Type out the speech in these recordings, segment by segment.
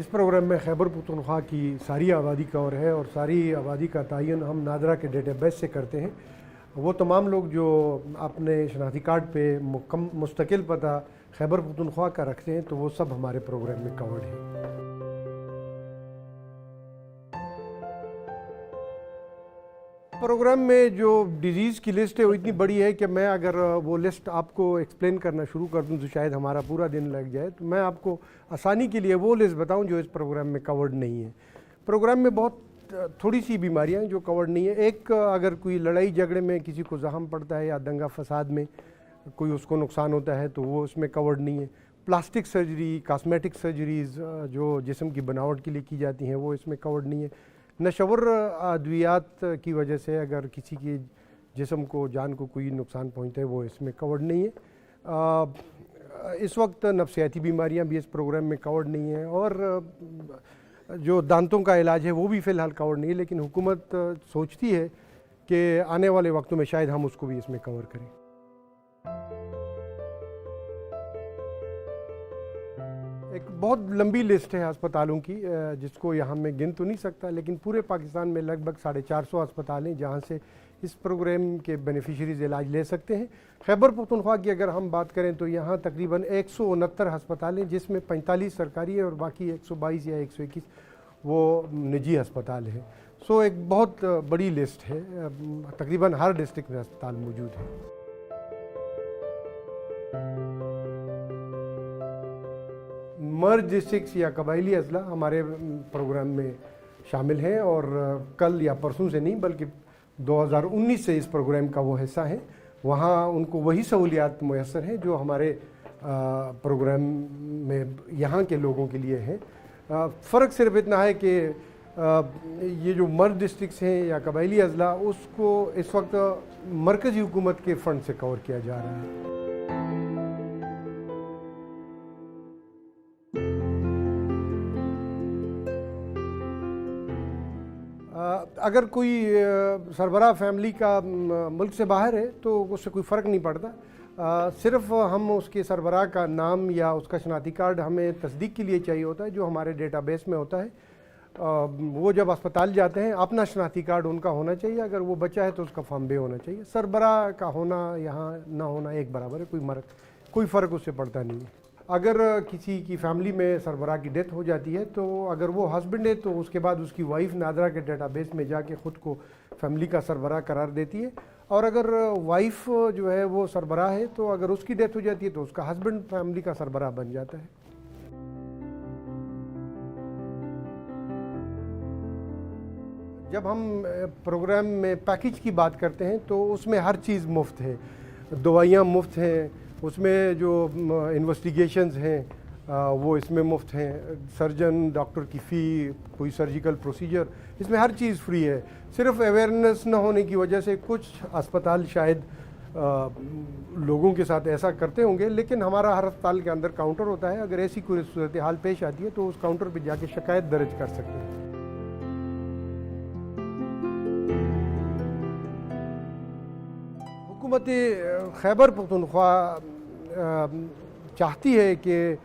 इस प्रोग्राम में खैबर पख्तूनख्वा की सारी आबादी कवर है और सारी आबादी का तयन हम नादरा के डेटाबेस से करते हैं। वो तमाम लोग जो अपने शनाख्ती कार्ड पे मुस्तकिल पता खैबर पख्तूनख्वा का रखते हैं तो वो सब हमारे प्रोग्राम में कवर्ड है। प्रोग्राम में जो डिजीज़ की लिस्ट है वो इतनी बड़ी है कि मैं अगर वो लिस्ट आपको एक्सप्लेन करना शुरू कर दूं तो शायद हमारा पूरा दिन लग जाए। तो मैं आपको आसानी के लिए वो लिस्ट बताऊं जो इस प्रोग्राम में कवर्ड नहीं है। प्रोग्राम में बहुत थोड़ी सी बीमारियां हैं जो कवर्ड नहीं है। एक, अगर कोई लड़ाई झगड़े में किसी को जख्म पड़ता है या दंगा फसाद में कोई उसको नुकसान होता है तो वो उसमें कवर्ड नहीं है। प्लास्टिक सर्जरी, कॉस्मेटिक सर्जरीज़ जो जिस्म की बनावट के लिए की जाती हैं वो इसमें कवर्ड नहीं है। नशवर अद्वियात की वजह से अगर किसी की जिस्म को, जान को कोई नुकसान पहुंचता है वो इसमें कवर्ड नहीं है। इस वक्त नफ्सियाती बीमारियां भी इस प्रोग्राम में कवर्ड नहीं है और जो दांतों का इलाज है वो भी फ़िलहाल कवर्ड नहीं है, लेकिन हुकूमत सोचती है कि आने वाले वक्तों में शायद हम उसको भी इसमें कवर करें। एक बहुत लंबी लिस्ट है अस्पतालों की जिसको यहाँ मैं गिन तो नहीं सकता, लेकिन पूरे पाकिस्तान में लगभग 450 अस्पताल हैं जहाँ से इस प्रोग्राम के बेनिफिशरीज़ इलाज ले सकते हैं। खैबर पख्तूनख्वा की अगर हम बात करें तो यहाँ तकरीबन 169 अस्पताल हैं जिसमें 45 सरकारी है और बाकी 122 या 121 वो निजी अस्पताल हैं। सो एक बहुत बड़ी लिस्ट है, तकरीबन हर डिस्ट्रिक्ट में अस्पताल मौजूद है। मर्ज डिस्ट्रिक्ट्स या कबायली अजला हमारे प्रोग्राम में शामिल हैं और कल या परसों से नहीं बल्कि 2019 से इस प्रोग्राम का वो हिस्सा है। वहाँ उनको वही सहूलियात मुयस्सर हैं जो हमारे प्रोग्राम में यहाँ के लोगों के लिए हैं। फ़र्क सिर्फ इतना है कि ये जो मर्ज डिस्ट्रिक्ट्स हैं या कबायली अजला उसको इस वक्त मरकज़ी हुकूमत के फ़ंड से कवर किया जा रहा है। अगर कोई सरबराह फैमिली का मुल्क से बाहर है तो उससे कोई फ़र्क नहीं पड़ता। सिर्फ हम उसके सरबराह का नाम या उसका शनाख्ती कार्ड हमें तस्दीक के लिए चाहिए होता है जो हमारे डेटाबेस में होता है। वो जब अस्पताल जाते हैं अपना शनाख्ती कार्ड उनका होना चाहिए, अगर वो बच्चा है तो उसका फॉर्म बे होना चाहिए। सरबराह का होना यहाँ ना होना एक बराबर है, कोई फ़र्क उससे पड़ता नहीं है। अगर किसी की फैमिली में सरबराह की डेथ हो जाती है तो अगर वो हस्बैंड है तो उसके बाद उसकी वाइफ नादरा के डेटाबेस में जाके ख़ुद को फैमिली का सरबराह करार देती है, और अगर वाइफ जो है वो सरबराह है तो अगर उसकी डेथ हो जाती है तो उसका हस्बैंड फैमिली का सरबराह बन जाता है। जब हम प्रोग्राम में पैकेज की बात करते हैं तो उसमें हर चीज़ मुफ्त है, दवाइयाँ मुफ्त हैं, उसमें जो इन्वेस्टिगेशंस हैं वो इसमें मुफ्त हैं, सर्जन डॉक्टर की फ़ी, कोई सर्जिकल प्रोसीजर, इसमें हर चीज़ फ्री है। सिर्फ अवेयरनेस न होने की वजह से कुछ अस्पताल शायद लोगों के साथ ऐसा करते होंगे, लेकिन हमारा हर अस्पताल के अंदर काउंटर होता है। अगर ऐसी कोई सूरत हाल पेश आती है तो उस काउंटर पर जाके शिकायत दर्ज कर सकते हैं। हुकूमत खैबर पख्तूनख्वा चाहती है कि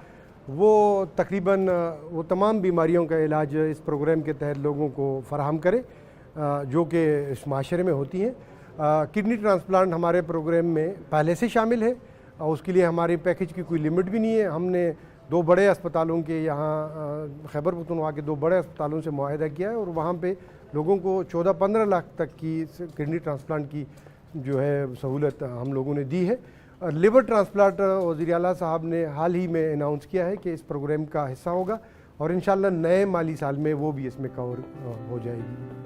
वो तकरीबन वो तमाम बीमारियों का इलाज इस प्रोग्राम के तहत लोगों को फराहम करे जो कि इस माशरे में होती हैं। किडनी ट्रांसप्लांट हमारे प्रोग्राम में पहले से शामिल है और उसके लिए हमारे पैकेज की कोई लिमिट भी नहीं है। हमने 2 बड़े अस्पतालों के यहाँ खैबर पख्तूनख्वा के 2 बड़े अस्पतालों से मुआहदा किया है और वहाँ पे लोगों को 14-15 लाख तक की किडनी ट्रांसप्लांट की जो है सहूलत हम लोगों ने दी है। लिवर ट्रांसप्लांट वज़ीर आला साहब ने हाल ही में अनाउंस किया है कि इस प्रोग्राम का हिस्सा होगा और इंशाल्लाह नए माली साल में वो भी इसमें कवर हो जाएगी।